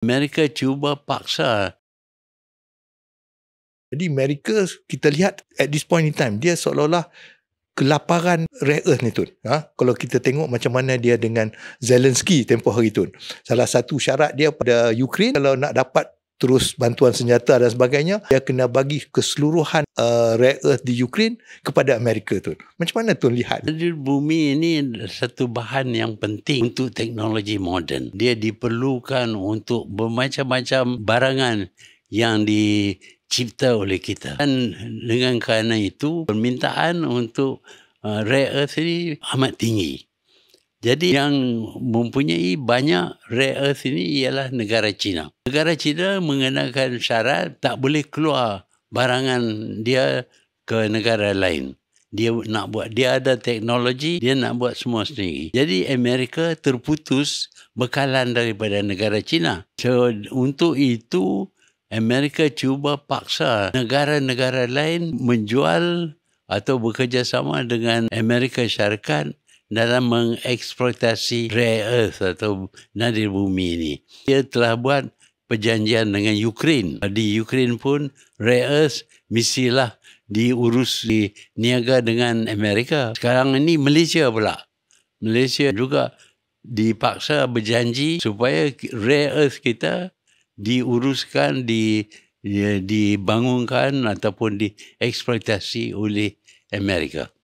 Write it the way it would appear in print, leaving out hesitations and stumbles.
Amerika cuba paksa. Jadi Amerika kita lihat at this point in time dia seolah-olah kelaparan rare earth ni Tun. Kalau kita tengok macam mana dia dengan Zelensky tempoh hari Tun. Salah satu syarat dia pada Ukraine kalau nak dapat terus bantuan senjata dan sebagainya, dia kena bagi keseluruhan rare earth di Ukraine kepada Amerika Tun. Macam mana Tun lihat? Jadi bumi ini satu bahan yang penting untuk teknologi moden. Dia diperlukan untuk bermacam-macam barangan yang dicipta oleh kita. Dan dengan kerana itu, permintaan untuk rare earth ini amat tinggi. Jadi yang mempunyai banyak rare earth ini ialah negara China. Negara China mengenakan syarat tak boleh keluar barangan dia ke negara lain. Dia ada teknologi, dia nak buat semua sendiri. Jadi Amerika terputus bekalan daripada negara China. So untuk itu Amerika cuba paksa negara-negara lain menjual atau bekerjasama dengan Amerika Syarikat dalam mengeksploitasi rare earth atau nadir bumi ini. Dia telah buat perjanjian dengan Ukraine. Di Ukraine pun rare earth mestilah diurus, diniaga dengan Amerika. Sekarang ini Malaysia pula. Malaysia juga dipaksa berjanji supaya rare earth kita diuruskan, dibangunkan ataupun dieksploitasi oleh Amerika.